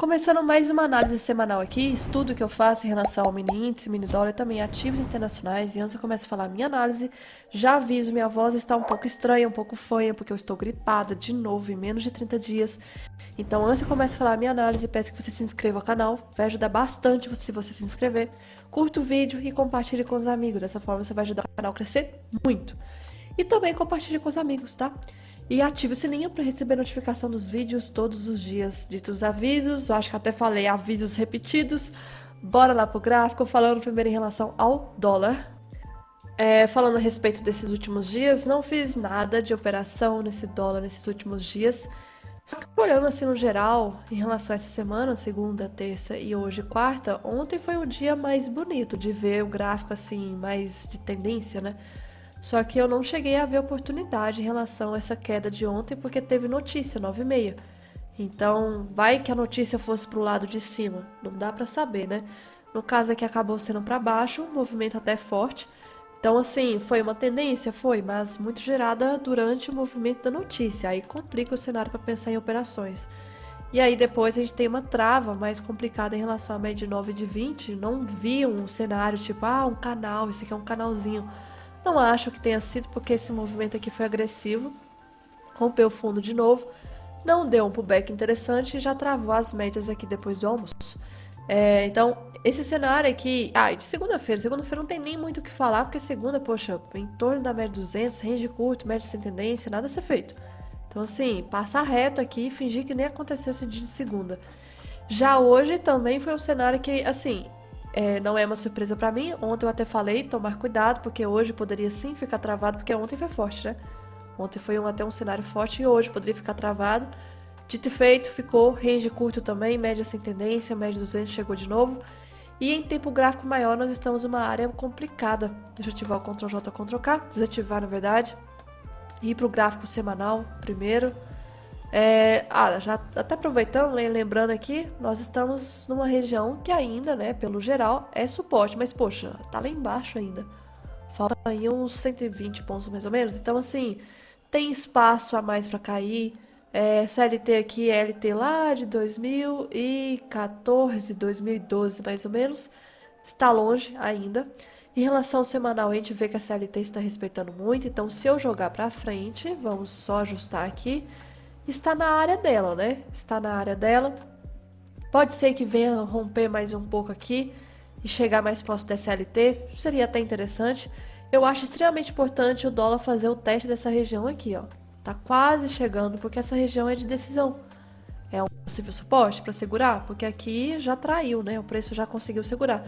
Começando mais uma análise semanal aqui, estudo que eu faço em relação ao mini índice, mini dólar e também ativos internacionais. E antes eu começo a falar minha análise, já aviso, minha voz está um pouco estranha, um pouco fanha, porque eu estou gripada de novo em menos de 30 dias. Então antes eu começo a falar minha análise, peço que você se inscreva no canal, vai ajudar bastante se você se inscrever. Curta o vídeo e compartilhe com os amigos, dessa forma você vai ajudar o canal a crescer muito. E também compartilhe com os amigos, tá? E ative o sininho para receber notificação dos vídeos todos os dias. Dito os avisos, eu acho que até falei avisos repetidos. Bora lá pro gráfico, falando primeiro em relação ao dólar. Falando a respeito desses últimos dias, não fiz nada de operação nesse dólar nesses últimos dias. Só que olhando assim no geral, em relação a essa semana, segunda, terça e hoje quarta, ontem foi o dia mais bonito de ver o gráfico assim, mais de tendência, né? Só que eu não cheguei a ver oportunidade em relação a essa queda de ontem, porque teve notícia, 9h30. Então, vai que a notícia fosse pro lado de cima. Não dá pra saber, né? No caso aqui acabou sendo pra baixo, um movimento até forte. Então, assim, foi uma tendência? Foi, mas muito gerada durante o movimento da notícia. Aí complica o cenário para pensar em operações. E aí depois a gente tem uma trava mais complicada em relação à média de 9 de 20. Não vi um cenário tipo, um canal, esse aqui é um canalzinho. Não acho que tenha sido porque esse movimento aqui foi agressivo, rompeu o fundo de novo, não deu um pullback interessante e já travou as médias aqui depois do almoço. Então, esse cenário aqui, de segunda-feira não tem nem muito o que falar, porque segunda, poxa, em torno da média 200, range curto, média sem tendência, nada a ser feito. Então, assim, passar reto aqui e fingir que nem aconteceu esse dia de segunda. Já hoje também foi um cenário que, assim, não é uma surpresa pra mim. Ontem eu até falei, tomar cuidado, porque hoje poderia sim ficar travado, porque ontem foi forte, né? Ontem foi até um cenário forte e hoje poderia ficar travado. Dito e feito, ficou range curto também, média sem tendência, média 200 chegou de novo. E em tempo gráfico maior nós estamos numa área complicada. Deixa eu ativar o Ctrl J, Ctrl K, desativar na verdade. Ir para o gráfico semanal primeiro. Já até aproveitando, lembrando aqui, nós estamos numa região que ainda, né, pelo geral, é suporte, mas poxa, tá lá embaixo ainda. Falta aí uns 120 pontos mais ou menos, então assim, tem espaço a mais para cair. CLT aqui, LT lá de 2014, 2012 mais ou menos, está longe ainda. Em relação ao semanal, a gente vê que a CLT está respeitando muito, então se eu jogar para frente, vamos só ajustar aqui, está na área dela, né? Está na área dela. Pode ser que venha romper mais um pouco aqui e chegar mais próximo da SLT. Seria até interessante. Eu acho extremamente importante o dólar fazer o teste dessa região aqui, ó. Tá quase chegando, porque essa região é de decisão. É um possível suporte para segurar, porque aqui já traiu, né? O preço já conseguiu segurar.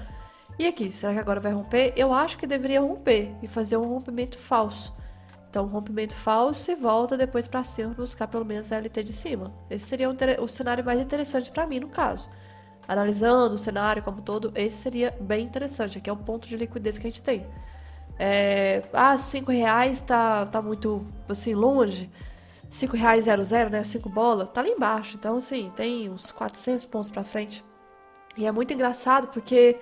E aqui, será que agora vai romper? Eu acho que deveria romper e fazer um rompimento falso. Então, rompimento falso e volta depois para cima buscar pelo menos a LT de cima. Esse seria o cenário mais interessante para mim, no caso. Analisando o cenário como todo, esse seria bem interessante. Aqui é o ponto de liquidez que a gente tem. R$ 5 tá muito, assim, longe. R$ 5,00, né? 5 bola, tá lá embaixo. Então, assim, tem uns 400 pontos para frente. E é muito engraçado porque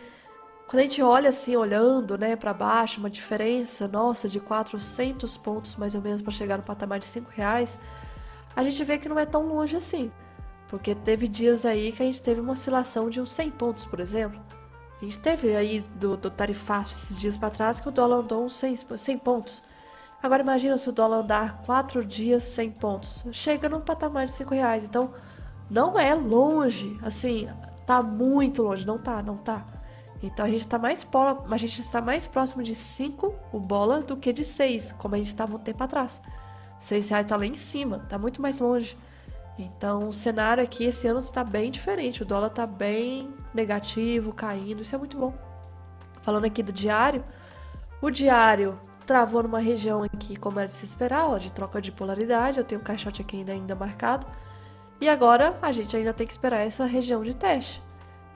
quando a gente olha assim, olhando, né, para baixo, uma diferença, nossa, de 400 pontos mais ou menos para chegar no patamar de R$ 5, a gente vê que não é tão longe assim. Porque teve dias aí que a gente teve uma oscilação de uns 100 pontos, por exemplo. A gente teve aí do tarifaço esses dias para trás que o dólar andou uns 100 pontos. Agora imagina se o dólar andar 4 dias 100 pontos. Chega num patamar de R$ 5. Então, não é longe, assim, tá muito longe, não tá. Então a gente está mais próximo de 5 o bola do que de 6, como a gente estava um tempo atrás. R$ 6 está lá em cima, está muito mais longe. Então o cenário aqui esse ano está bem diferente. O dólar está bem negativo, caindo, isso é muito bom. Falando aqui do diário, o diário travou numa região aqui, como era de se esperar, ó, de troca de polaridade. Eu tenho um caixote aqui ainda marcado. E agora a gente ainda tem que esperar essa região de teste.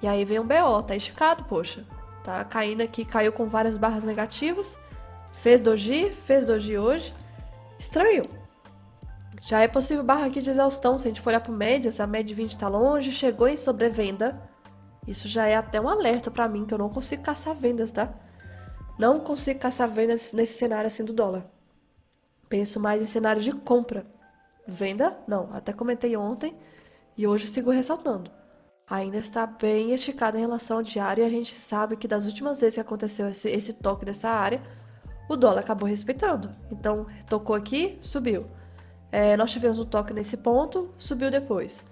E aí vem um BO, tá esticado, poxa. Tá caindo aqui, caiu com várias barras negativas. Fez doji hoje. Estranho. Já é possível barra aqui de exaustão. Se a gente for olhar por médias, a média de 20 tá longe, chegou em sobrevenda. Isso já é até um alerta pra mim, que eu não consigo caçar vendas, tá? Não consigo caçar vendas nesse cenário assim do dólar. Penso mais em cenário de compra. Venda? Não. Até comentei ontem e hoje sigo ressaltando. ainda está bem esticada em relação ao diário e a gente sabe que das últimas vezes que aconteceu esse toque dessa área, o dólar acabou respeitando. Então, tocou aqui, subiu. Nós tivemos um toque nesse ponto, subiu depois.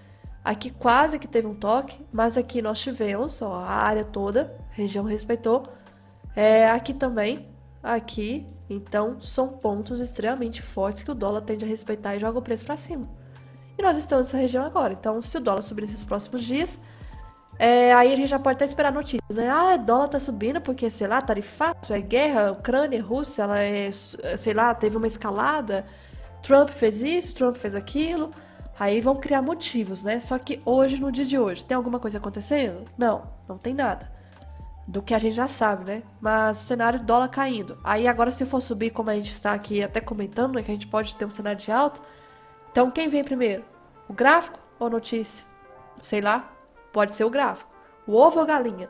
Aqui quase que teve um toque, mas aqui nós tivemos, ó, a área toda, região respeitou. Aqui também, aqui. Então, são pontos extremamente fortes que o dólar tende a respeitar e joga o preço para cima. E nós estamos nessa região agora. Então, se o dólar subir nesses próximos dias, aí a gente já pode até esperar notícias, né? Ah, o dólar tá subindo porque, sei lá, tarifaço, é guerra, Ucrânia, Rússia, ela sei lá, teve uma escalada, Trump fez isso, Trump fez aquilo. Aí vão criar motivos, né? Só que hoje, no dia de hoje, tem alguma coisa acontecendo? Não, não tem nada. Do que a gente já sabe, né? Mas o cenário dólar caindo. Aí agora, se for subir, como a gente está aqui até comentando, né? Que a gente pode ter um cenário de alta. Então, quem vem primeiro? O gráfico ou a notícia? Sei lá, pode ser o gráfico. O ovo ou a galinha?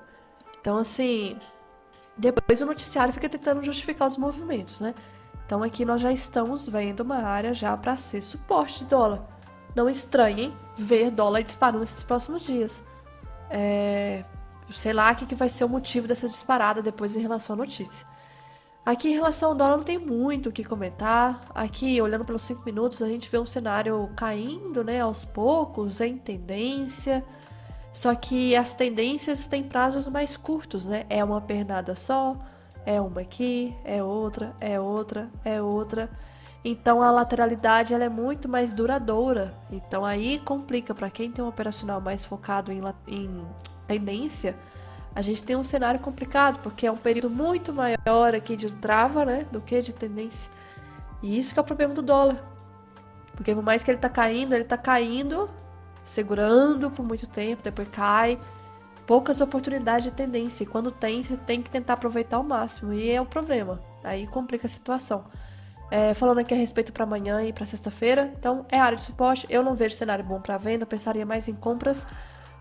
Então, assim, depois o noticiário fica tentando justificar os movimentos, né? Então, aqui nós já estamos vendo uma área já para ser suporte de dólar. Não estranhem ver dólar disparando nesses próximos dias. Sei lá o que vai ser o motivo dessa disparada depois em relação à notícia. Aqui em relação ao dólar não tem muito o que comentar. Aqui, olhando pelos 5 minutos, a gente vê um cenário caindo, né, aos poucos, em tendência. Só que as tendências têm prazos mais curtos, né? É uma pernada só, é uma aqui, é outra, é outra, é outra. Então a lateralidade ela é muito mais duradoura. Então aí complica para quem tem um operacional mais focado em tendência. A gente tem um cenário complicado, porque é um período muito maior aqui de trava, né, do que de tendência. E isso que é o problema do dólar. Porque por mais que ele tá caindo, segurando por muito tempo, depois cai. Poucas oportunidades de tendência. E quando tem, você tem que tentar aproveitar ao máximo. E é o problema. Aí complica a situação. Falando aqui a respeito para amanhã e para sexta-feira. Então, é área de suporte. Eu não vejo cenário bom para venda. Eu pensaria mais em compras.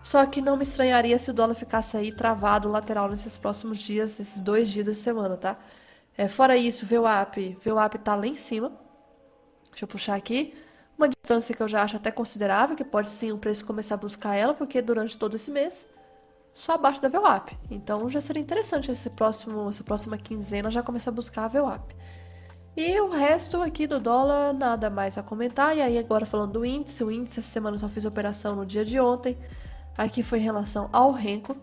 Só que não me estranharia se o dólar ficasse aí travado lateral nesses próximos dias, esses 2 dias da semana, tá? Fora isso, VWAP tá lá em cima. Deixa eu puxar aqui. Uma distância que eu já acho até considerável, que pode sim o preço começar a buscar ela, porque durante todo esse mês, só abaixo da VWAP. Então já seria interessante essa próxima quinzena já começar a buscar a VWAP. E o resto aqui do dólar, nada mais a comentar. E aí agora falando do índice, o índice essa semana eu só fiz operação no dia de ontem. Aqui foi em relação ao Renko.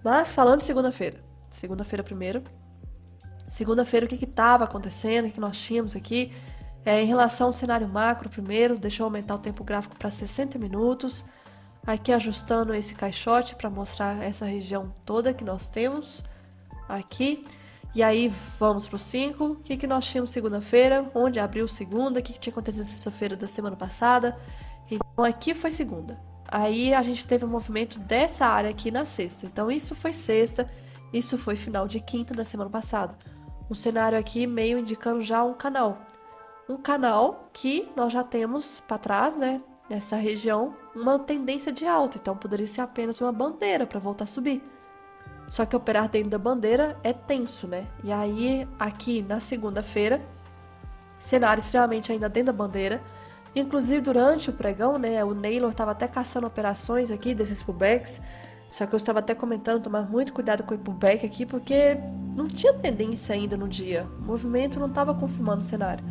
Mas falando de segunda-feira. Segunda-feira primeiro. Segunda-feira o que estava acontecendo, o que nós tínhamos aqui. Em relação ao cenário macro primeiro, deixa eu aumentar o tempo gráfico para 60 minutos. Aqui ajustando esse caixote para mostrar essa região toda que nós temos. Aqui. E aí vamos para o 5. O que nós tínhamos segunda-feira? Onde abriu segunda? O que tinha acontecido sexta-feira da semana passada? Então aqui foi segunda. Aí a gente teve um movimento dessa área aqui na sexta. Então isso foi sexta, isso foi final de quinta da semana passada. Um cenário aqui meio indicando já um canal. Um canal que nós já temos para trás, né? Nessa região, uma tendência de alta. Então poderia ser apenas uma bandeira para voltar a subir. Só que operar dentro da bandeira é tenso, né? E aí, aqui na segunda-feira, cenário extremamente ainda dentro da bandeira. Inclusive, durante o pregão, né? O Naylor estava até caçando operações aqui desses pullbacks. Só que eu estava até comentando, tomar muito cuidado com o pullback aqui, porque não tinha tendência ainda no dia. O movimento não estava confirmando o cenário.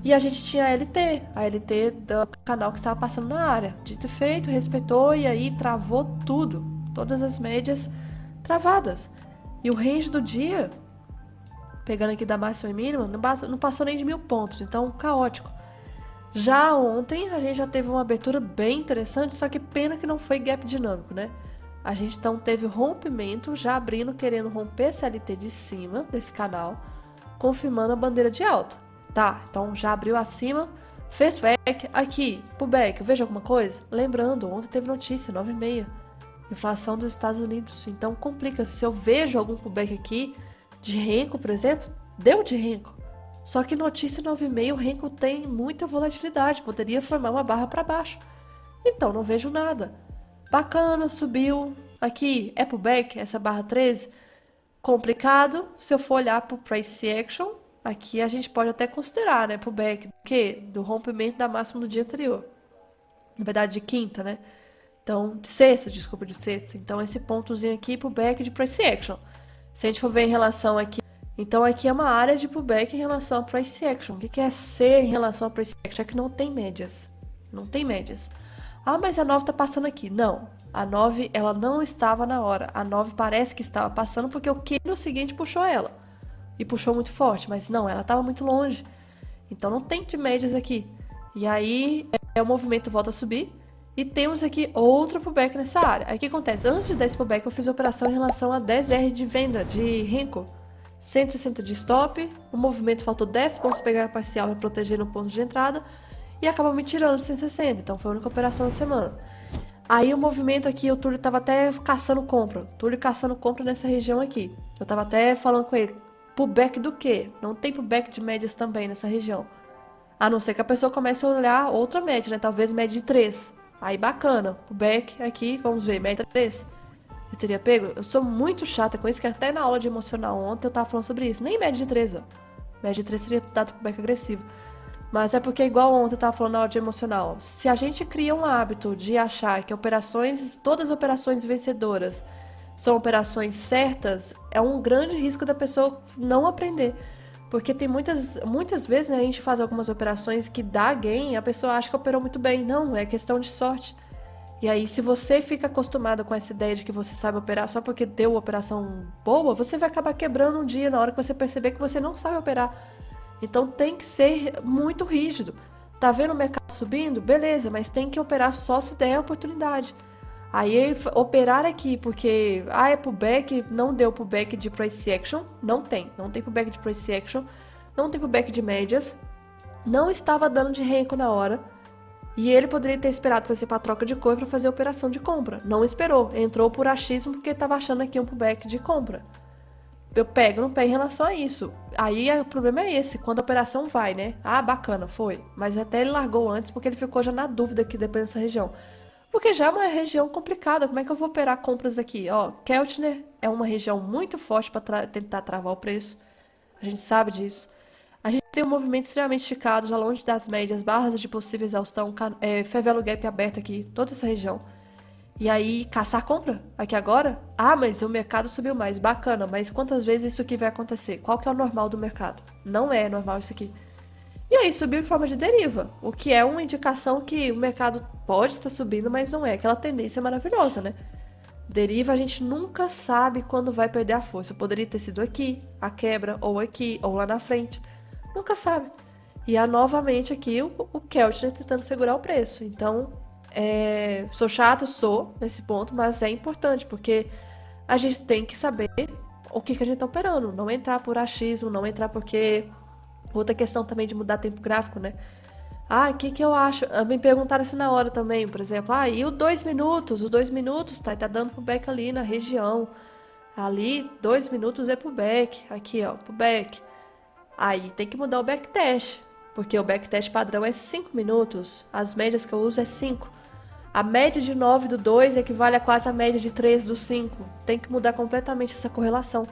E a gente tinha a LT do canal que estava passando na área. Dito e feito, respeitou e aí travou tudo. Todas as médias travadas. E o range do dia, pegando aqui da máxima e mínima, não passou nem de 1.000 pontos. Então, caótico. Já ontem, a gente já teve uma abertura bem interessante, só que pena que não foi gap dinâmico, né? A gente então teve rompimento, já abrindo, querendo romper esse LT de cima desse canal, confirmando a bandeira de alta. Tá, então já abriu acima, fez back, aqui, pullback, veja alguma coisa? Lembrando, ontem teve notícia, 9,5, inflação dos Estados Unidos, então complica. Se eu vejo algum pullback aqui, de Renko, por exemplo, deu de Renko. Só que notícia 9,5, o Renko tem muita volatilidade, poderia formar uma barra para baixo. Então não vejo nada. Bacana, subiu. Aqui é pullback, essa barra 13. Complicado. Se eu for olhar para o price action, aqui a gente pode até considerar, né, pullback do rompimento da máxima do dia anterior. Na verdade, de quinta, né? Então, de sexta, desculpa, de sexta. Então, esse pontozinho aqui, pullback de price action. Se a gente for ver em relação aqui, então aqui é uma área de pullback em relação a price action. O que é ser em relação a price action? É que não tem médias. Não tem médias. Ah, mas a 9 tá passando aqui. Não. A 9, ela não estava na hora. A 9 parece que estava passando porque o candle seguinte puxou ela. E puxou muito forte, mas não, ela estava muito longe. Então não tem de médias aqui. E aí o movimento volta a subir. E temos aqui outro pullback nessa área. Aí o que acontece? Antes de dar esse pullback, eu fiz a operação em relação a 10R de venda de Renko. 160 de stop. O movimento faltou 10 pontos para pegar a parcial para proteger no ponto de entrada. E acabou me tirando 160. Então foi a única operação da semana. Aí o movimento aqui, o Túlio tava até caçando compra. O Túlio caçando compra nessa região aqui. Eu tava até falando com ele. Pullback do quê? Não tem pullback de médias também nessa região. A não ser que a pessoa comece a olhar outra média, né? Talvez média de 3. Aí bacana. Pullback aqui, vamos ver, média 3. Você teria pego? Eu sou muito chata com isso, que até na aula de emocional ontem eu tava falando sobre isso. Nem média de 3, ó. Média de 3 seria dado pullback agressivo. Mas é porque, igual ontem eu tava falando na aula de emocional, se a gente cria um hábito de achar que todas as operações vencedoras são operações certas, é um grande risco da pessoa não aprender. Porque tem muitas vezes, né, a gente faz algumas operações que dá gain e a pessoa acha que operou muito bem. Não, é questão de sorte. E aí, se você fica acostumado com essa ideia de que você sabe operar só porque deu uma operação boa, você vai acabar quebrando um dia na hora que você perceber que você não sabe operar. Então tem que ser muito rígido. Tá vendo o mercado subindo? Beleza, mas tem que operar só se der a oportunidade. Aí operar aqui porque é pullback, não deu pullback de price action, não tem pullback de price action, não tem pullback de médias, não estava dando de Renko na hora. E ele poderia ter esperado, por exemplo, a troca de cor para fazer a operação de compra. Não esperou, entrou por achismo porque estava achando aqui um pullback de compra. Eu pego no pé em relação a isso. Aí o problema é esse, quando a operação vai, né? Ah, bacana, foi. Mas até ele largou antes porque ele ficou já na dúvida aqui depois dessa região. Porque já é uma região complicada, como é que eu vou operar compras aqui? Ó, Keltner é uma região muito forte para tentar travar o preço. A gente sabe disso. A gente tem um movimento extremamente esticado, já longe das médias, barras de possível exaustão, favela gap aberto aqui, toda essa região. E aí, caçar compra aqui agora? Ah, mas o mercado subiu mais. Bacana, mas quantas vezes isso aqui vai acontecer? Qual que é o normal do mercado? Não é normal isso aqui. E aí, subiu em forma de deriva, o que é uma indicação que o mercado pode estar subindo, mas não é aquela tendência maravilhosa, né? Deriva, a gente nunca sabe quando vai perder a força. Poderia ter sido aqui, a quebra, ou lá na frente. Nunca sabe. E há novamente aqui o Keltner tentando segurar o preço. Então, sou chato, nesse ponto, mas é importante, porque a gente tem que saber o que a gente tá operando. Não entrar por achismo, não entrar porque... Outra questão também de mudar tempo gráfico, né? Ah, o que eu acho? Me perguntaram isso na hora também, por exemplo. Ah, e o 2 minutos? O 2 minutos tá dando pullback ali na região. Ali, 2 minutos é pullback. Aqui, ó, pullback. Aí tem que mudar o backtest, porque o backtest padrão é 5 minutos. As médias que eu uso é 5. A média de 9 do 2 equivale a quase a média de 3 do 5. Tem que mudar completamente essa correlação.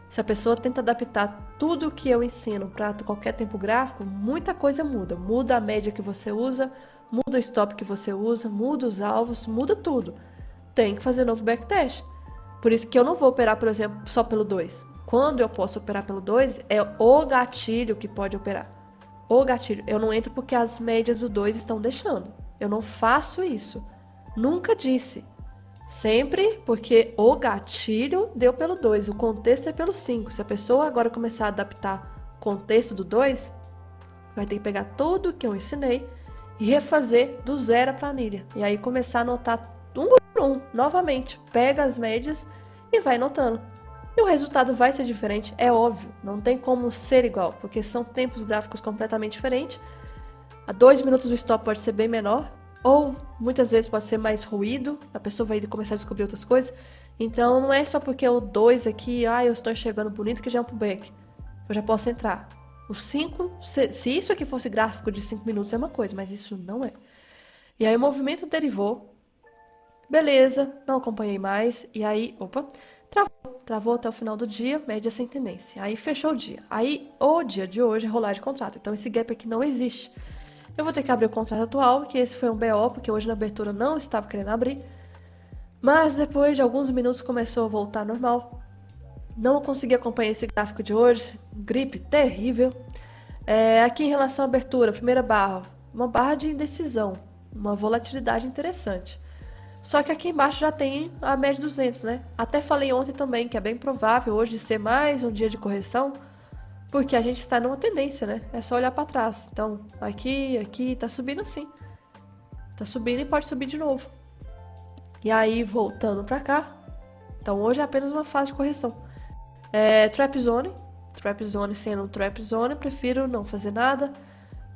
Se a pessoa tenta adaptar tudo o que eu ensino para qualquer tempo gráfico, muita coisa muda. Muda a média que você usa, muda o stop que você usa, muda os alvos, muda tudo. Tem que fazer novo backtest. Por isso que eu não vou operar, por exemplo, só pelo 2. Quando eu posso operar pelo 2, é o gatilho que pode operar. O gatilho. Eu não entro porque as médias do 2 estão deixando. Eu não faço isso. Nunca disse. Sempre porque o gatilho deu pelo 2, o contexto é pelo 5. Se a pessoa agora começar a adaptar o contexto do 2, vai ter que pegar tudo que eu ensinei e refazer do zero a planilha. E aí começar a anotar um por um, novamente. Pega as médias e vai anotando. E o resultado vai ser diferente, é óbvio. Não tem como ser igual, porque são tempos gráficos completamente diferentes. A 2 minutos o stop pode ser bem menor, ou muitas vezes pode ser mais ruído, a pessoa vai começar a descobrir outras coisas. Então não é só porque o 2 aqui, eu estou enxergando bonito que já é um pullback. Eu já posso entrar. O 5, se isso aqui fosse gráfico de 5 minutos é uma coisa, mas isso não é. E aí o movimento derivou. Beleza, não acompanhei mais. E aí, travou até o final do dia, média sem tendência. Aí fechou o dia. Aí o dia de hoje é rolar de contrato. Então esse gap aqui não existe. Eu vou ter que abrir o contrato atual, que esse foi um BO, porque hoje na abertura não estava querendo abrir. Mas depois de alguns minutos começou a voltar ao normal. Não consegui acompanhar esse gráfico de hoje. Gripe terrível. Aqui em relação à abertura, primeira barra, uma barra de indecisão, uma volatilidade interessante. Só que aqui embaixo já tem a média 200, né? Até falei ontem também que é bem provável hoje ser mais um dia de correção, porque a gente está numa tendência, né? É só olhar para trás. Então, aqui, tá subindo assim. Tá subindo e pode subir de novo. E aí, voltando para cá. Então, hoje é apenas uma fase de correção. Trap Zone. Trap Zone sendo um Trap Zone, prefiro não fazer nada.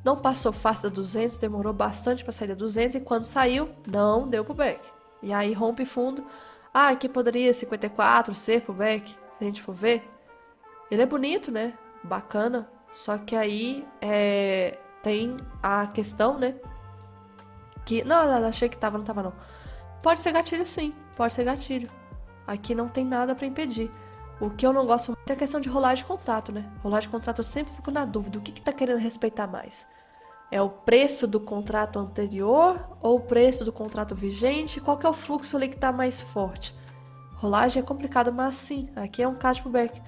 Não passou fácil da 200, demorou bastante para sair da 200 e quando saiu, não deu pullback. E aí rompe fundo. Aqui poderia 54 ser pullback, se a gente for ver. Ele é bonito, né? Bacana. Só que aí tem a questão, né? Que. Não, achei que tava, não tava não. Pode ser gatilho sim, pode ser gatilho. Aqui não tem nada para impedir. O que eu não gosto muito é a questão de rolagem de contrato, né? Rolagem de contrato eu sempre fico na dúvida. O que tá querendo respeitar mais? É o preço do contrato anterior ou o preço do contrato vigente? Qual que é o fluxo ali que tá mais forte? Rolagem é complicado, mas sim, aqui é um caso de pullback.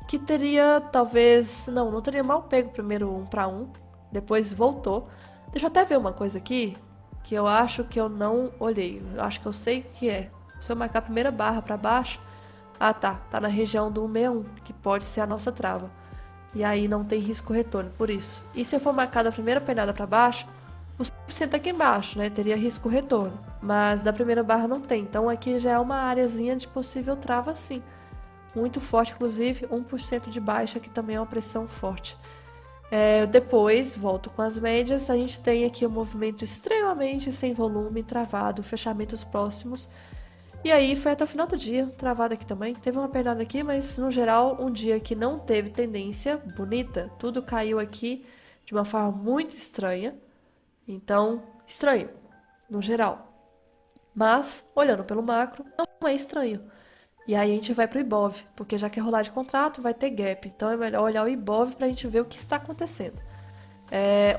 Que teria, talvez... Não teria mal pego primeiro 1 para 1. Depois voltou. Deixa eu até ver uma coisa aqui, que eu acho que eu não olhei. Eu acho que eu sei o que é. Se eu marcar a primeira barra para baixo... tá na região do 161, que pode ser a nossa trava. E aí não tem risco retorno, por isso. E se eu for marcar da primeira penada para baixo, o 100% aqui embaixo, né? Teria risco retorno. Mas da primeira barra não tem. Então aqui já é uma areazinha de possível trava sim. Muito forte, inclusive 1% de baixa, que também é uma pressão forte. Depois, volto com as médias, a gente tem aqui um movimento extremamente sem volume, travado, fechamentos próximos. E aí foi até o final do dia, travado aqui também. Teve uma pernada aqui, mas no geral um dia que não teve tendência bonita. Tudo caiu aqui de uma forma muito estranha. Então, estranho, no geral. Mas, olhando pelo macro, não é estranho. E aí a gente vai pro Ibov, porque já que é rolar de contrato, vai ter gap. Então é melhor olhar o Ibov pra gente ver o que está acontecendo.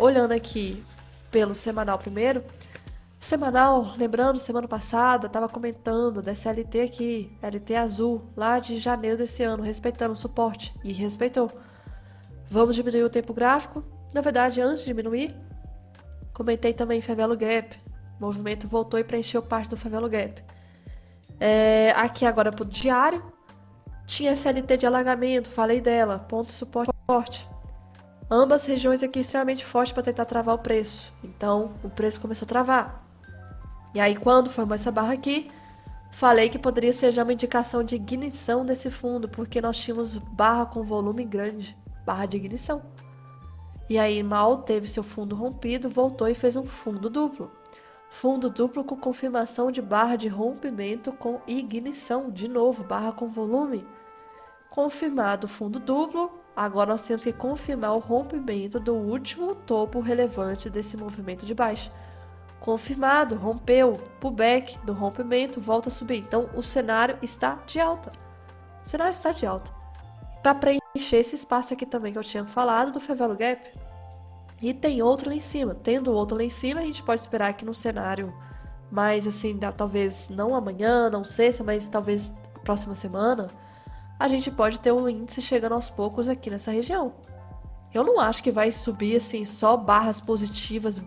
Olhando aqui pelo semanal primeiro... Semanal, lembrando, semana passada, estava comentando dessa LT aqui, LT azul, lá de janeiro desse ano, respeitando o suporte, e respeitou. Vamos diminuir o tempo gráfico. Na verdade, antes de diminuir, comentei também Favelo Gap. O movimento voltou e preencheu parte do Favelo Gap. Aqui agora pro diário, tinha SLT de alagamento, falei dela, ponto de suporte forte. Ambas regiões aqui extremamente fortes para tentar travar o preço. Então, o preço começou a travar. E aí, quando formou essa barra aqui, falei que poderia ser já uma indicação de ignição desse fundo, porque nós tínhamos barra com volume grande, barra de ignição. E aí, mal teve seu fundo rompido, voltou e fez um fundo duplo. Fundo duplo com confirmação de barra de rompimento com ignição. De novo, barra com volume. Confirmado o fundo duplo, agora nós temos que confirmar o rompimento do último topo relevante desse movimento de baixa. Confirmado, rompeu, pullback do rompimento, volta a subir. Então, o cenário está de alta. O cenário está de alta. Para preencher esse espaço aqui também que eu tinha falado do Favelo Gap. E tem outro lá em cima. Tendo outro lá em cima, a gente pode esperar que no cenário mais assim, talvez não amanhã, não sexta, mas talvez próxima semana, a gente pode ter um índice chegando aos poucos aqui nessa região. Eu não acho que vai subir assim só barras positivas.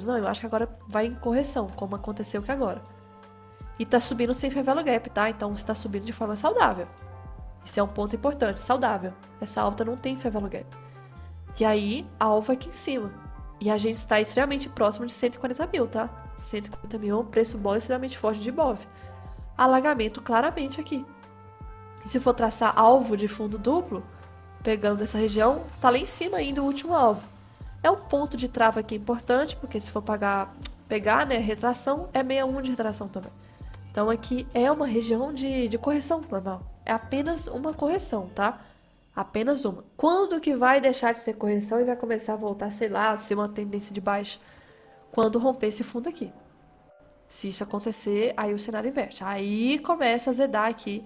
Não, eu acho que agora vai em correção, como aconteceu aqui agora. E tá subindo sem Favelo Gap, tá? Então está subindo de forma saudável. Isso é um ponto importante, saudável. Essa alta não tem Favelo Gap. E aí, a alva aqui em cima. E a gente está extremamente próximo de 140 mil, tá? 140 mil é um preço bola extremamente forte de Ibov. Alagamento claramente aqui. E se for traçar alvo de fundo duplo, pegando dessa região, tá lá em cima ainda o último alvo. É um ponto de trava aqui importante, porque se for pegar, né, retração, é 61 de retração também. Então aqui é uma região de correção normal. É apenas uma correção, tá? Apenas uma. Quando que vai deixar de ser correção e vai começar a voltar, sei lá, a ser uma tendência de baixa? Quando romper esse fundo aqui. Se isso acontecer, aí o cenário inverte. Aí começa a zedar aqui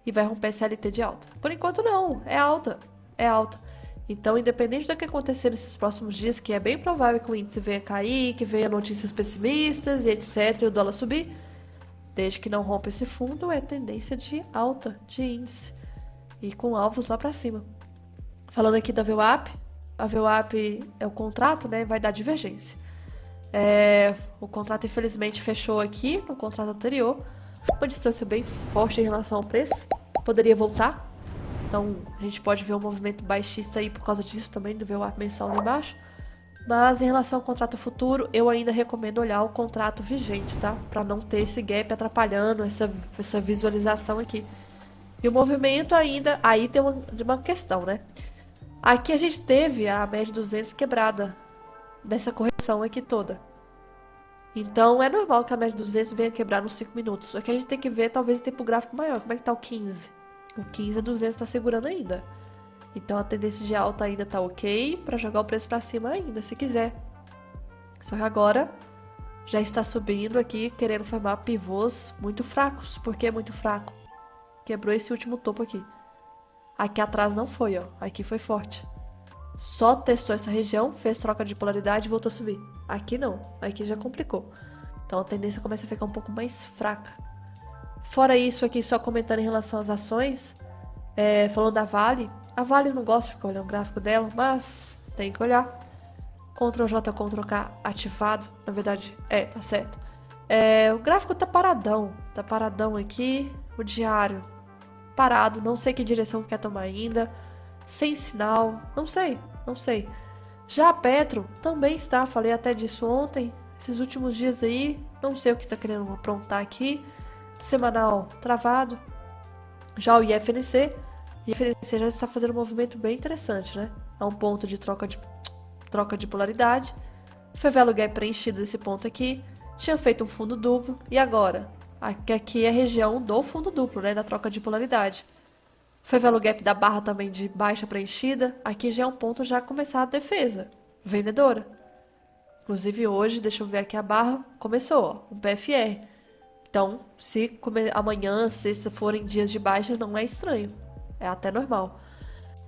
e vai romper CLT de alta. Por enquanto não, é alta. É alta. Então, independente do que acontecer nesses próximos dias, que é bem provável que o índice venha cair, que venha notícias pessimistas e etc, e o dólar subir, Desde que não rompa esse fundo, é tendência de alta de índice e com alvos lá para cima. Falando aqui da VWAP, a VWAP é o contrato, né? Vai dar divergência. O contrato infelizmente fechou aqui no contrato anterior, uma distância bem forte em relação ao preço, poderia voltar, então a gente pode ver um movimento baixista aí por causa disso também, do VWAP mensal lá embaixo, mas em relação ao contrato futuro, eu ainda recomendo olhar o contrato vigente, tá? Para não ter esse gap atrapalhando essa visualização aqui. E o movimento ainda, aí tem uma questão, né? Aqui a gente teve a média 200 quebrada nessa correção aqui toda. Então é normal que a média 200 venha quebrar nos 5 minutos. Só que a gente tem que ver talvez o tempo gráfico maior. Como é que tá o 15? O 15 a 200 tá segurando ainda. Então a tendência de alta ainda tá ok para jogar o preço para cima ainda, se quiser. Só que agora já está subindo aqui, querendo formar pivôs muito fracos. Por que muito fraco? Quebrou esse último topo aqui. Aqui atrás não foi, ó. Aqui foi forte. Só testou essa região, fez troca de polaridade e voltou a subir. Aqui não, aqui já complicou. Então a tendência começa a ficar um pouco mais fraca. Fora isso aqui, só comentando em relação às ações, falando da Vale. A Vale não gosta de ficar olhando o gráfico dela, mas tem que olhar. Ctrl J, Ctrl K ativado, na verdade, tá certo. O gráfico tá paradão aqui, o diário parado, não sei que direção quer tomar ainda. Sem sinal, não sei. Já a Petro também está, falei até disso ontem, esses últimos dias aí, não sei o que está querendo aprontar aqui, semanal travado. Já o IFNC já está fazendo um movimento bem interessante, né? É um ponto de troca de polaridade, foi velo gap preenchido esse ponto aqui, tinha feito um fundo duplo, e agora? Aqui é a região do fundo duplo, né? Da troca de polaridade. Foi velo gap da barra também de baixa preenchida. Aqui já é um ponto já começar a defesa vendedora. Inclusive hoje, deixa eu ver aqui a barra, começou, ó, um PFR. Então, se amanhã, sexta forem dias de baixa, não é estranho. É até normal.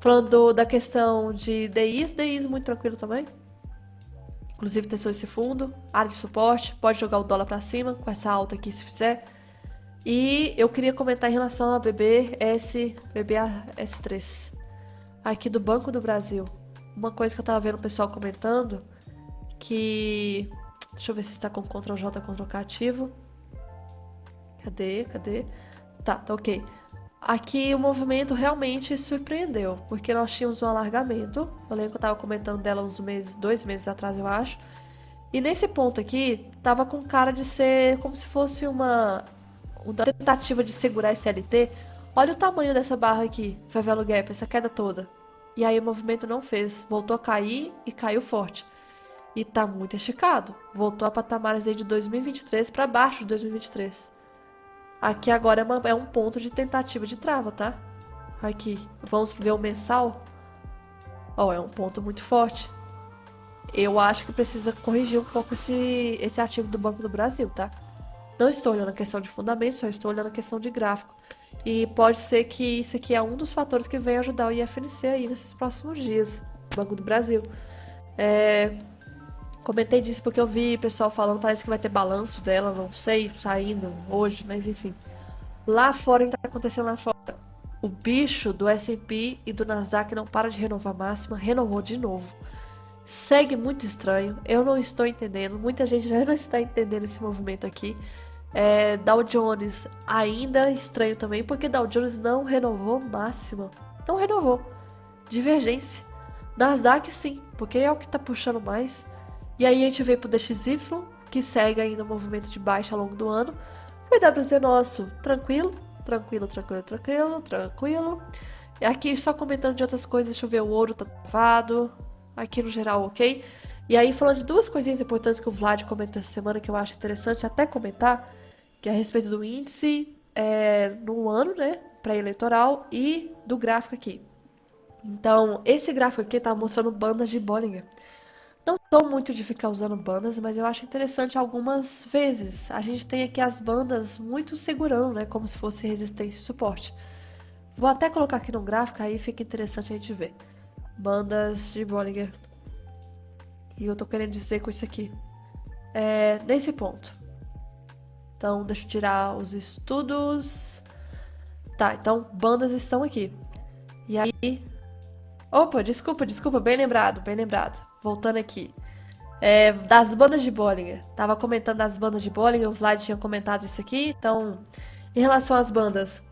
Falando da questão de DIs muito tranquilo também. Inclusive testou esse fundo, área de suporte, pode jogar o dólar pra cima com essa alta aqui se fizer. E eu queria comentar em relação a BBAS3, aqui do Banco do Brasil. Uma coisa que eu tava vendo o pessoal comentando, que... Deixa eu ver se está com Ctrl J, Ctrl K ativo. Cadê? Tá ok. Aqui o movimento realmente surpreendeu, porque nós tínhamos um alargamento. Eu lembro que eu tava comentando dela uns meses, 2 meses atrás, eu acho. E nesse ponto aqui, tava com cara de ser como se fosse uma tentativa de segurar esse LT. Olha o tamanho dessa barra aqui, favela gap, essa queda toda. E aí o movimento não fez, voltou a cair e caiu forte. E tá muito esticado, voltou a patamares aí de 2023 para baixo de 2023. Aqui agora é um ponto de tentativa de trava, tá? Aqui, vamos ver o mensal. Ó, é um ponto muito forte. Eu acho que precisa corrigir um pouco esse ativo do Banco do Brasil, tá? Não estou olhando a questão de fundamento, só estou olhando a questão de gráfico. E pode ser que isso aqui é um dos fatores que venha ajudar o IFNC aí nesses próximos dias, Banco do Brasil. Comentei disso porque eu vi pessoal falando, parece que vai ter balanço dela, não sei, saindo hoje, mas enfim. Lá fora, o que está acontecendo lá fora? O bicho do S&P e do Nasdaq não para de renovar a máxima, renovou de novo. Segue muito estranho, eu não estou entendendo, muita gente já não está entendendo esse movimento aqui. Dow Jones ainda estranho também, porque Dow Jones não renovou máxima, não renovou. Divergência. Nasdaq sim, porque é o que está puxando mais. E aí a gente veio pro DXY, que segue ainda o movimento de baixa ao longo do ano. O IWZ nosso, tranquilo. E aqui só comentando de outras coisas, deixa eu ver, o ouro tá travado. Aqui no geral, ok. E aí falando de 2 coisinhas importantes que o Vlad comentou essa semana, que eu acho interessante até comentar, que é a respeito do índice no ano, né, pré-eleitoral, e do gráfico aqui. Então, esse gráfico aqui tá mostrando bandas de Bollinger. Não sou muito de ficar usando bandas, mas eu acho interessante algumas vezes. A gente tem aqui as bandas muito segurando, né? Como se fosse resistência e suporte. Vou até colocar aqui no gráfico, aí fica interessante a gente ver. Bandas de Bollinger. E eu tô querendo dizer com isso aqui. Nesse ponto. Então, deixa eu tirar os estudos. Tá, então, bandas estão aqui. E aí... Opa, desculpa, bem lembrado, bem lembrado. Voltando aqui. Das bandas de Bollinger. Tava comentando das bandas de Bollinger, o Vlad tinha comentado isso aqui. Então, em relação às bandas,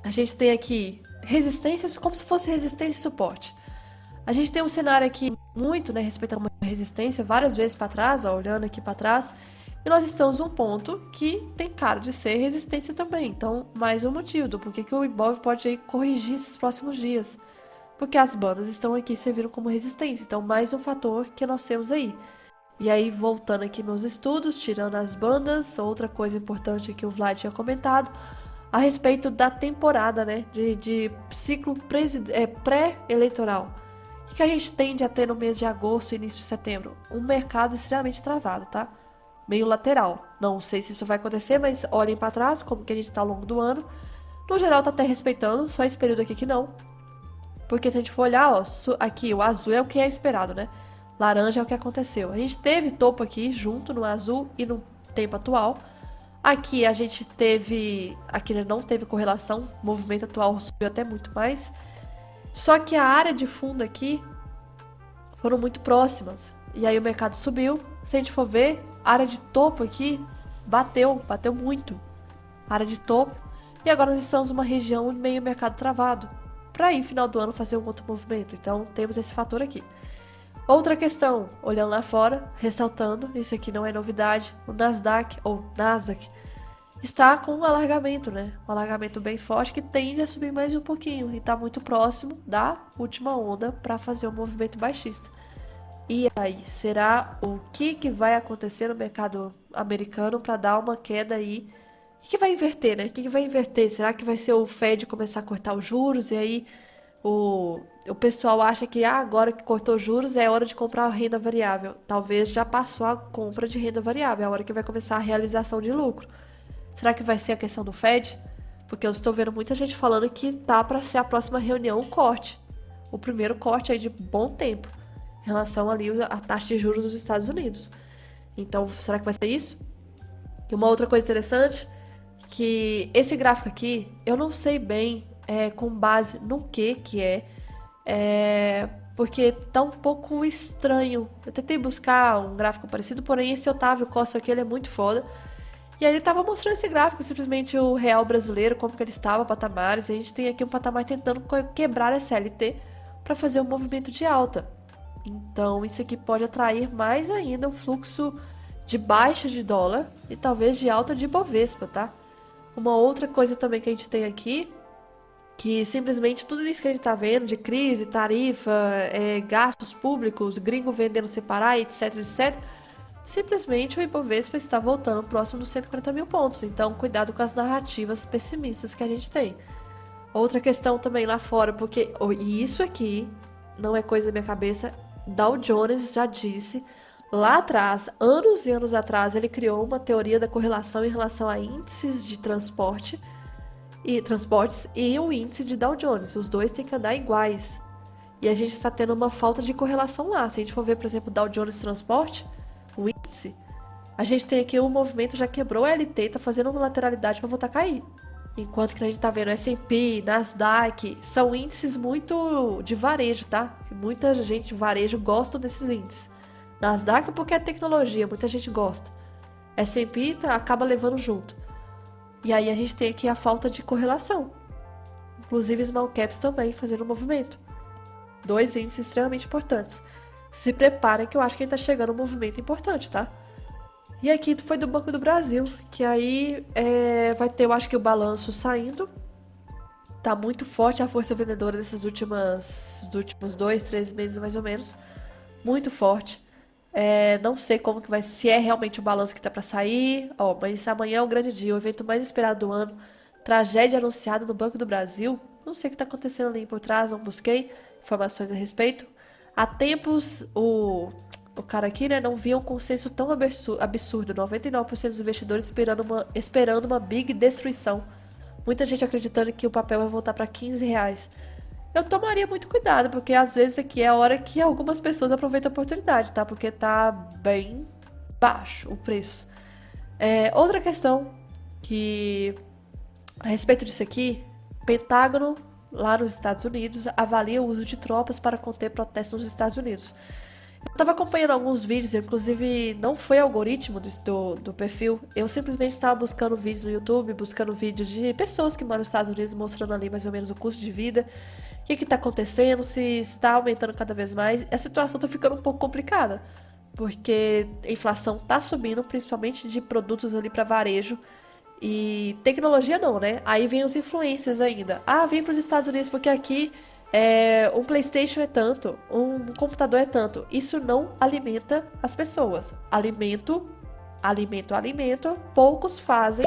a gente tem aqui resistência, como se fosse resistência e suporte. A gente tem um cenário aqui muito, né, respeitando uma resistência várias vezes para trás, ó, olhando aqui para trás. E nós estamos num ponto que tem cara de ser resistência também. Então, mais um motivo do porquê que o Ibov pode aí corrigir esses próximos dias. Porque as bandas estão aqui servindo como resistência. Então, mais um fator que nós temos aí. E aí, voltando aqui meus estudos, tirando as bandas, outra coisa importante que o Vlad tinha comentado, a respeito da temporada, né, de ciclo pré-eleitoral. O que a gente tende a ter no mês de agosto e início de setembro? Um mercado extremamente travado, tá? Meio lateral. Não sei se isso vai acontecer, mas olhem para trás, como que a gente tá ao longo do ano. No geral, tá até respeitando, só esse período aqui que não. Porque se a gente for olhar, ó, aqui o azul é o que é esperado, né? Laranja é o que aconteceu. A gente teve topo aqui, junto no azul e no tempo atual. Aqui a gente teve... Aqui não teve correlação, o movimento atual subiu até muito mais. Só que a área de fundo aqui foram muito próximas. E aí o mercado subiu. Se a gente for ver, a área de topo aqui bateu muito. A área de topo. E agora nós estamos numa região meio mercado travado. Para aí, final do ano, fazer um outro movimento. Então, temos esse fator aqui. Outra questão, olhando lá fora, ressaltando, isso aqui não é novidade, o Nasdaq, ou Nasdaq, está com um alargamento, né? Um alargamento bem forte que tende a subir mais um pouquinho e está muito próximo da última onda para fazer um movimento baixista. E aí, será o que vai acontecer no mercado americano para dar uma queda aí? O que vai inverter, né? O que vai inverter? Será que vai ser o Fed começar a cortar os juros e aí o pessoal acha que agora que cortou juros é hora de comprar renda variável? Talvez já passou a compra de renda variável, é a hora que vai começar a realização de lucro. Será que vai ser a questão do Fed? Porque eu estou vendo muita gente falando que tá para ser a próxima reunião o corte. O primeiro corte aí de bom tempo em relação ali à taxa de juros dos Estados Unidos. Então, será que vai ser isso? E uma outra coisa interessante, que esse gráfico aqui, eu não sei bem com base no que porque tá um pouco estranho. Eu tentei buscar um gráfico parecido, porém esse Otávio Costa aqui, ele é muito foda. E aí ele tava mostrando esse gráfico, simplesmente o real brasileiro, como que ele estava, patamares. E a gente tem aqui um patamar tentando quebrar essa LT para fazer um movimento de alta. Então isso aqui pode atrair mais ainda um fluxo de baixa de dólar e talvez de alta de Bovespa, tá? Uma outra coisa também que a gente tem aqui, que simplesmente tudo isso que a gente tá vendo, de crise, tarifa, gastos públicos, gringo vendendo separar, etc, etc, simplesmente o Ibovespa está voltando próximo dos 140 mil pontos. Então, cuidado com as narrativas pessimistas que a gente tem. Outra questão também lá fora, porque e isso aqui não é coisa da minha cabeça, Dow Jones já disse lá atrás, anos e anos atrás, ele criou uma teoria da correlação em relação a índices de transportes e o índice de Dow Jones. Os dois têm que andar iguais. E a gente está tendo uma falta de correlação lá. Se a gente for ver, por exemplo, Dow Jones Transporte, o índice, a gente tem aqui o movimento já quebrou a LT, está fazendo uma lateralidade para voltar a cair. Enquanto que a gente está vendo S&P, Nasdaq, são índices muito de varejo, tá? Muita gente de varejo gosta desses índices. Nasdaq porque é tecnologia, muita gente gosta. S&P acaba levando junto. E aí a gente tem aqui a falta de correlação. Inclusive small caps também fazendo movimento. Dois índices extremamente importantes. Se preparem que eu acho que ainda tá chegando um movimento importante, tá? E aqui foi do Banco do Brasil, que aí vai ter, eu acho que o balanço saindo. Tá muito forte a força vendedora dos últimos 2, 3 meses mais ou menos. Muito forte. Não sei como que vai, se é realmente o balanço que tá pra sair. Mas amanhã é o grande dia, o evento mais esperado do ano. Tragédia anunciada no Banco do Brasil. Não sei o que tá acontecendo ali por trás, não busquei informações a respeito. Há tempos, o cara aqui, né, não via um consenso tão absurdo. 99% dos investidores esperando uma big destruição. Muita gente acreditando que o papel vai voltar para R$ 15. Eu tomaria muito cuidado, porque às vezes aqui é a hora que algumas pessoas aproveitam a oportunidade, tá? Porque tá bem baixo o preço. Outra questão que, a respeito disso aqui, Pentágono, lá nos Estados Unidos, avalia o uso de tropas para conter protestos nos Estados Unidos. Eu estava acompanhando alguns vídeos, inclusive não foi algoritmo do perfil, eu simplesmente estava buscando vídeos no YouTube, buscando vídeos de pessoas que moram nos Estados Unidos, mostrando ali mais ou menos o custo de vida, o que está acontecendo, se está aumentando cada vez mais. A situação está ficando um pouco complicada, porque a inflação está subindo, principalmente de produtos ali para varejo, e tecnologia não, né? Aí vem os influencers ainda. Ah, vem para os Estados Unidos porque aqui um PlayStation é tanto, um computador é tanto. Isso não alimenta as pessoas. Alimento, alimento, alimento. Poucos fazem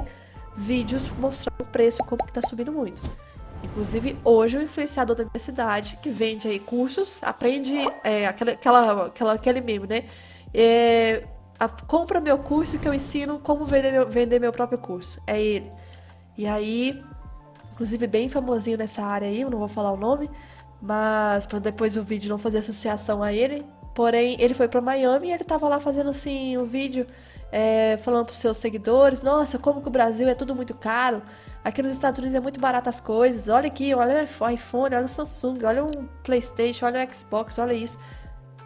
vídeos mostrando o preço como que tá subindo muito. Inclusive, hoje o influenciador da minha cidade, que vende aí cursos, aprende aquele meme, né? Compra meu curso que eu ensino como vender meu próprio curso. É ele. E aí, inclusive bem famosinho nessa área aí, eu não vou falar o nome, mas para depois o vídeo não fazer associação a ele. Porém, ele foi para Miami e ele tava lá fazendo assim um vídeo falando pros seus seguidores, nossa, como que o Brasil é tudo muito caro. Aqui nos Estados Unidos é muito barato as coisas. Olha aqui, olha o iPhone, olha o Samsung, olha o PlayStation, olha o Xbox, olha isso.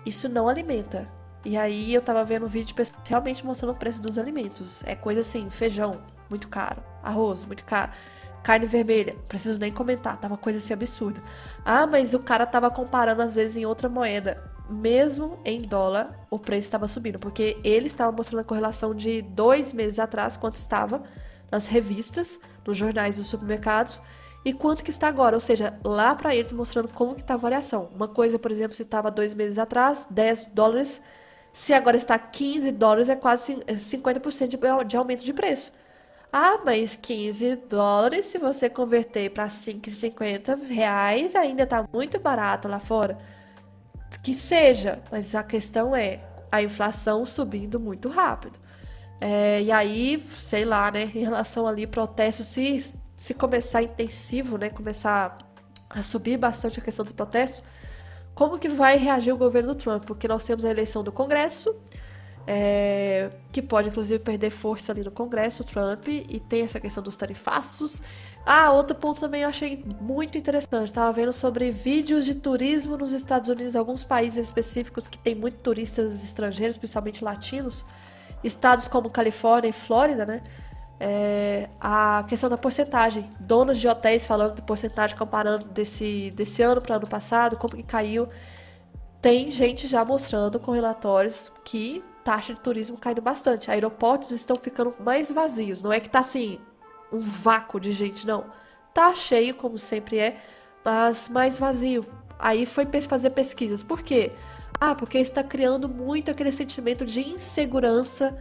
Isso não alimenta. E aí eu tava vendo um vídeo de pessoas realmente mostrando o preço dos alimentos. É coisa assim, feijão, muito caro. Arroz, muito caro. Carne vermelha, preciso nem comentar, tava coisa assim absurda. Ah, mas o cara tava comparando às vezes em outra moeda. Mesmo em dólar, o preço estava subindo. Porque ele estava mostrando a correlação de 2 meses atrás, quanto estava nas revistas, nos jornais dos supermercados, e quanto que está agora. Ou seja, lá para eles mostrando como que tá a variação. Uma coisa, por exemplo, se estava 2 meses atrás, US$ 10, se agora está US$ 15, é quase 50% de aumento de preço. Ah, mas US$ 15, se você converter para R$ 5,50, ainda tá muito barato lá fora. Que seja, mas a questão é a inflação subindo muito rápido. E aí, sei lá, né, em relação ali, protesto, se começar intensivo, né, começar a subir bastante a questão do protesto, como que vai reagir o governo do Trump? Porque nós temos a eleição do Congresso, que pode inclusive perder força ali no Congresso, o Trump, e tem essa questão dos tarifaços. Ah, outro ponto também eu achei muito interessante, estava vendo sobre vídeos de turismo nos Estados Unidos, alguns países específicos que tem muito turistas estrangeiros, principalmente latinos, estados como Califórnia e Flórida, né? A questão da porcentagem, donos de hotéis falando de porcentagem, comparando desse ano para ano passado, como que caiu. Tem gente já mostrando com relatórios que taxa de turismo caindo bastante. Aeroportos estão ficando mais vazios. Não é que tá assim, um vácuo de gente, não. Tá cheio, como sempre é, mas mais vazio. Aí foi fazer pesquisas. Por quê? Ah, porque está criando muito aquele sentimento de insegurança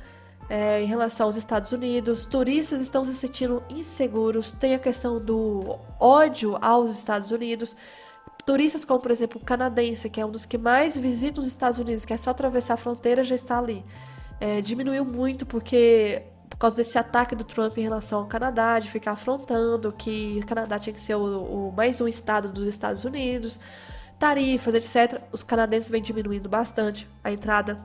em relação aos Estados Unidos. Turistas estão se sentindo inseguros. Tem a questão do ódio aos Estados Unidos. Turistas como, por exemplo, o canadense, que é um dos que mais visitam os Estados Unidos, que é só atravessar a fronteira, já está ali. Diminuiu muito por causa desse ataque do Trump em relação ao Canadá, de ficar afrontando que o Canadá tinha que ser o mais um estado dos Estados Unidos, tarifas, etc. Os canadenses vêm diminuindo bastante a entrada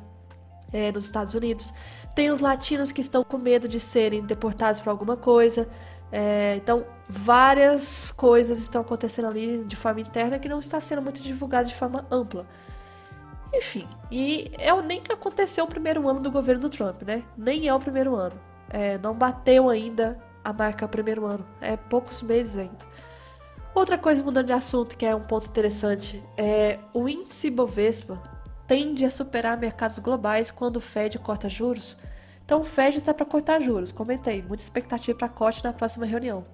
nos Estados Unidos. Tem os latinos que estão com medo de serem deportados por alguma coisa. Então, várias coisas estão acontecendo ali de forma interna que não está sendo muito divulgada de forma ampla. Enfim, e nem que aconteceu o primeiro ano do governo do Trump, né? Nem é o primeiro ano. Não bateu ainda a marca primeiro ano. É poucos meses ainda. Outra coisa, mudando de assunto, que é um ponto interessante, o índice Bovespa tende a superar mercados globais quando o Fed corta juros. Então o Fed está para cortar juros, comentei, muita expectativa para corte na próxima reunião.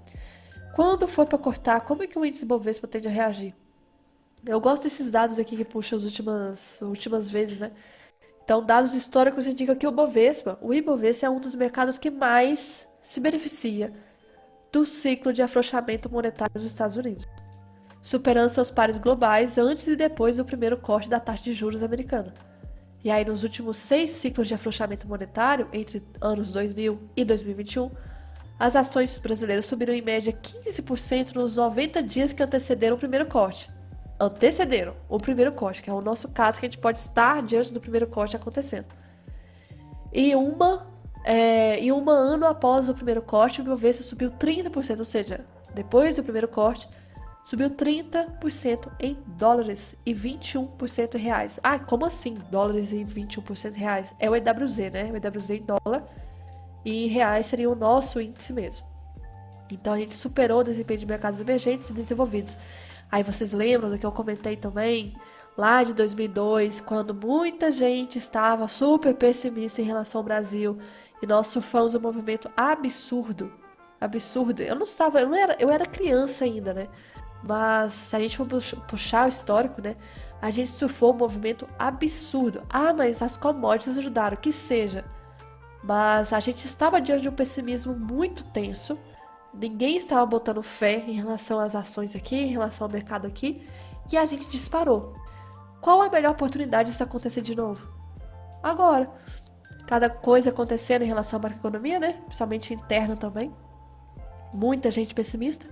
Quando for para cortar, como é que o índice Bovespa tende a reagir? Eu gosto desses dados aqui que puxam as últimas vezes, né? Então, dados históricos indicam que o Ibovespa é um dos mercados que mais se beneficia do ciclo de afrouxamento monetário dos Estados Unidos, superando seus pares globais antes e depois do primeiro corte da taxa de juros americana. E aí, nos últimos 6 ciclos de afrouxamento monetário, entre anos 2000 e 2021, as ações brasileiras subiram em média 15% nos 90 dias que antecederam o primeiro corte. Antecederam o primeiro corte, que é o nosso caso, que a gente pode estar diante do primeiro corte acontecendo. E uma E um ano após o primeiro corte, o Ibovespa subiu 30%, ou seja, depois do primeiro corte, subiu 30% em dólares e 21% em reais. Ah, como assim dólares e 21% em reais? É o EWZ, né? O EWZ em dólar e em reais seria o nosso índice mesmo. Então a gente superou o desempenho de mercados emergentes e desenvolvidos. Aí vocês lembram do que eu comentei também lá de 2002, quando muita gente estava super pessimista em relação ao Brasil e nós surfamos um movimento absurdo, absurdo. Eu era criança ainda, né? Mas se a gente for puxar o histórico, né? A gente surfou um movimento absurdo. Ah, mas as commodities ajudaram, que seja. Mas a gente estava diante de um pessimismo muito tenso. Ninguém estava botando fé em relação às ações aqui, em relação ao mercado aqui. E a gente disparou. Qual a melhor oportunidade disso acontecer de novo? Agora. Cada coisa acontecendo em relação à macroeconomia, né? Principalmente interna também. Muita gente pessimista.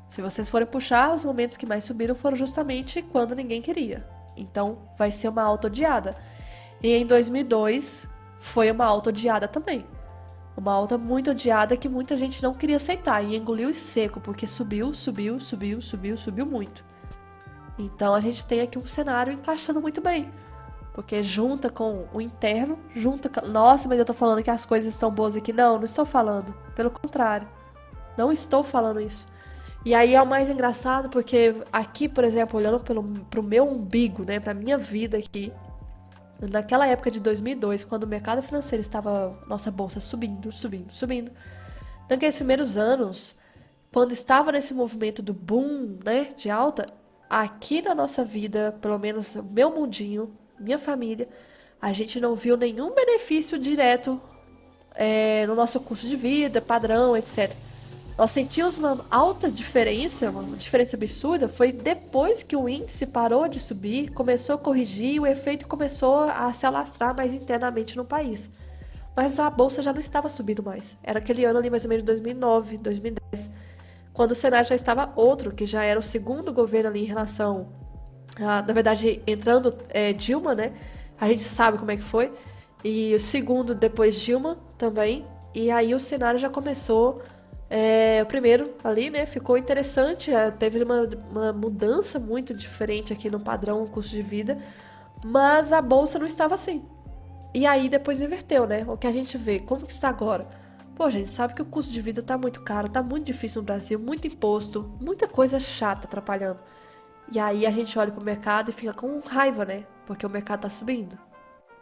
Se vocês forem puxar, os momentos que mais subiram foram justamente quando ninguém queria. Então, vai ser uma alta odiada. E em 2002, foi uma alta odiada também. Uma alta muito odiada que muita gente não queria aceitar e engoliu em seco, porque subiu, subiu, subiu, subiu, subiu muito. Então, a gente tem aqui um cenário encaixando muito bem. Porque junta com o interno, junta com... Nossa, mas eu tô falando que as coisas são boas aqui. Não, não estou falando. Pelo contrário. Não estou falando isso. E aí é o mais engraçado porque aqui, por exemplo, olhando pro meu umbigo, né, pra minha vida aqui, naquela época de 2002, quando o mercado financeiro estava, nossa bolsa subindo, subindo, subindo, naqueles primeiros anos, quando estava nesse movimento do boom, né, de alta, aqui na nossa vida, pelo menos meu mundinho, minha família, a gente não viu nenhum benefício direto no nosso custo de vida, padrão, etc. Nós sentimos uma alta diferença, uma diferença absurda, foi depois que o índice parou de subir, começou a corrigir e o efeito começou a se alastrar mais internamente no país. Mas a bolsa já não estava subindo mais. Era aquele ano ali mais ou menos de 2009, 2010, quando o cenário já estava outro, que já era o segundo governo ali em relação na verdade, entrando Dilma, né? A gente sabe como é que foi. E o segundo depois Dilma também. E aí o cenário já começou. O primeiro ali, né? Ficou interessante. Teve uma mudança muito diferente aqui no padrão custo de vida. Mas a bolsa não estava assim. E aí depois inverteu, né? O que a gente vê, como que está agora? Pô, gente, sabe que o custo de vida tá muito caro, tá muito difícil no Brasil, muito imposto, muita coisa chata atrapalhando. E aí a gente olha pro mercado e fica com raiva, né? Porque o mercado tá subindo.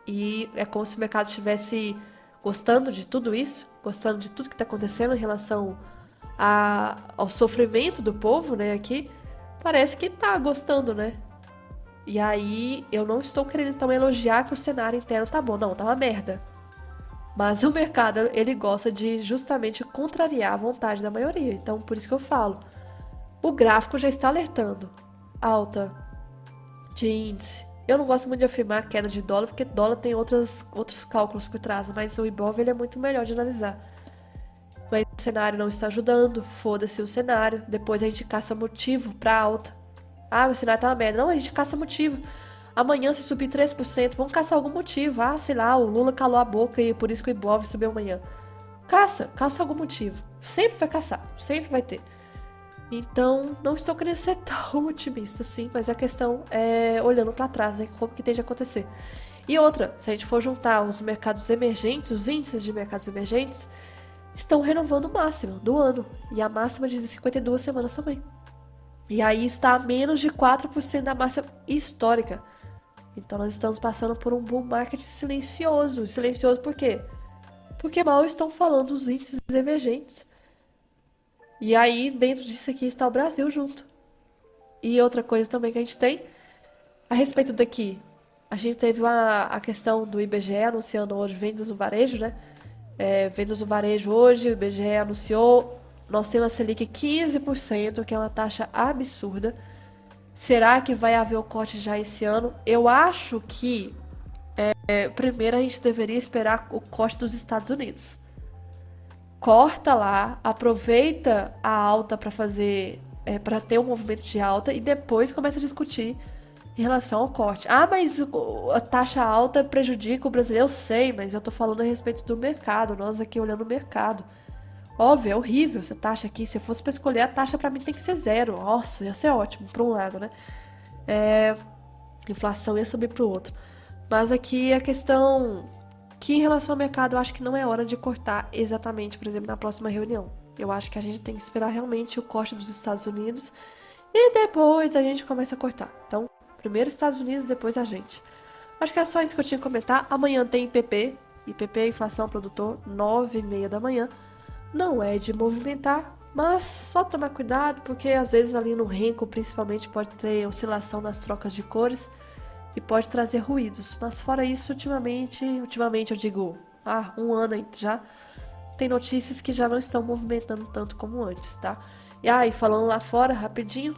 E é como se o mercado estivesse gostando de tudo isso, gostando de tudo que tá acontecendo em relação ao sofrimento do povo, né? Aqui, parece que tá gostando, né? E aí eu não estou querendo então elogiar que o cenário interno tá bom, não, tá uma merda. Mas o mercado, ele gosta de justamente contrariar a vontade da maioria. Então, por isso que eu falo. O gráfico já está alertando. Alta de índice. Eu não gosto muito de afirmar a queda de dólar, porque dólar tem outros cálculos por trás, mas o Ibov ele é muito melhor de analisar. Mas o cenário não está ajudando, foda-se o cenário. Depois a gente caça motivo pra alta. Ah, o cenário tá uma merda. Não, a gente caça motivo. Amanhã, se subir 3%, vamos caçar algum motivo. Ah, sei lá, o Lula calou a boca e por isso que o Ibov subiu amanhã. Caça algum motivo. Sempre vai caçar, sempre vai ter. Então, não estou querendo ser tão otimista assim, mas a questão é olhando para trás, né, como que tem de acontecer. E outra, se a gente for juntar os mercados emergentes, os índices de mercados emergentes, estão renovando o máximo do ano. E a máxima de 52 semanas também. E aí está a menos de 4% da máxima histórica. Então nós estamos passando por um bull market silencioso. Silencioso por quê? Porque mal estão falando os índices emergentes. E aí, dentro disso aqui está o Brasil junto. E outra coisa também que a gente tem, a respeito daqui, a gente teve a questão do IBGE anunciando hoje vendas no varejo, né? Vendas no varejo hoje, o IBGE anunciou, nós temos a Selic 15%, que é uma taxa absurda. Será que vai haver o corte já esse ano? Eu acho que primeiro a gente deveria esperar o corte dos Estados Unidos. Corta lá, aproveita a alta para fazer, para ter um movimento de alta e depois começa a discutir em relação ao corte. Ah, mas a taxa alta prejudica o brasileiro. Eu sei, mas eu tô falando a respeito do mercado. Nós aqui olhando o mercado. Óbvio, é horrível essa taxa aqui. Se eu fosse pra escolher, a taxa pra mim tem que ser zero. Nossa, ia ser ótimo, por um lado, né? Inflação ia subir pro outro. Mas aqui a questão que em relação ao mercado, eu acho que não é hora de cortar exatamente, por exemplo, na próxima reunião. Eu acho que a gente tem que esperar realmente o corte dos Estados Unidos e depois a gente começa a cortar. Então, primeiro Estados Unidos, depois a gente. Acho que era só isso que eu tinha que comentar. Amanhã tem IPP. IPP, inflação ao produtor, 9h30 da manhã. Não é de movimentar, mas só tomar cuidado, porque às vezes ali no renco, principalmente, pode ter oscilação nas trocas de cores e pode trazer ruídos. Mas fora isso, ultimamente eu digo, um ano aí já, tem notícias que já não estão movimentando tanto como antes, tá? E falando lá fora, rapidinho,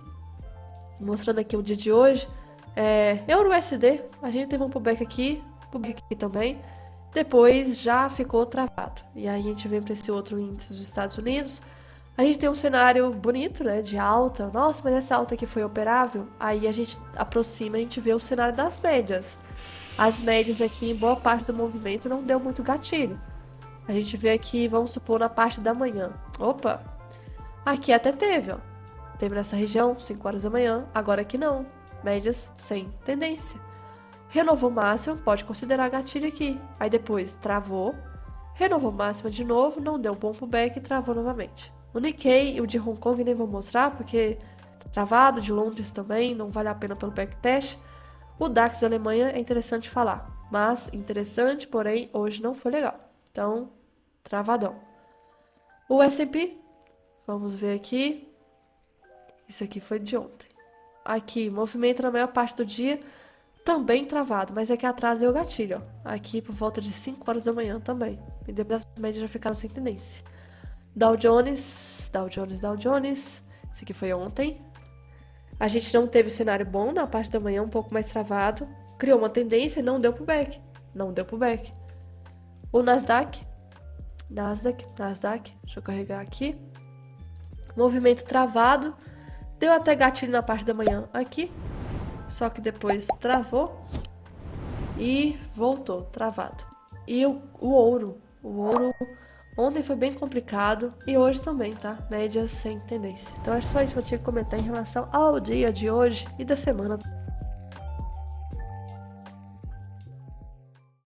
mostrando aqui o dia de hoje, Euro USD, a gente teve um pullback aqui também, depois já ficou travado. E aí a gente vem para esse outro índice dos Estados Unidos, a gente tem um cenário bonito, né, de alta. Nossa, mas essa alta aqui foi operável? Aí a gente aproxima, a gente vê o cenário das médias. As médias aqui, em boa parte do movimento, não deu muito gatilho. A gente vê aqui, vamos supor, na parte da manhã. Opa! Aqui até teve, ó. Teve nessa região, 5 horas da manhã. Agora aqui não. Médias sem tendência. Renovou máximo, pode considerar gatilho aqui. Aí depois travou. Renovou máxima de novo, não deu um bom pullback e travou novamente. O Nikkei e o de Hong Kong nem vou mostrar, porque tá travado, de Londres também, não vale a pena pelo backtest. O DAX da Alemanha é interessante falar, mas interessante, porém, hoje não foi legal. Então, travadão. O S&P, vamos ver aqui. Isso aqui foi de ontem. Aqui, movimento na maior parte do dia, também travado, mas é que atrás deu gatilho, ó. Aqui por volta de 5 horas da manhã também. E depois as médias já ficaram sem tendência. Dow Jones. Isso aqui foi ontem. A gente não teve cenário bom na parte da manhã, um pouco mais travado. Criou uma tendência e não deu pullback. O Nasdaq. Deixa eu carregar aqui. Movimento travado. Deu até gatilho na parte da manhã aqui. Só que depois travou. E voltou, travado. E o ouro. O ouro ontem foi bem complicado. E hoje também, tá? Médias sem tendência. Então é só isso que eu tinha que comentar em relação ao dia de hoje e da semana.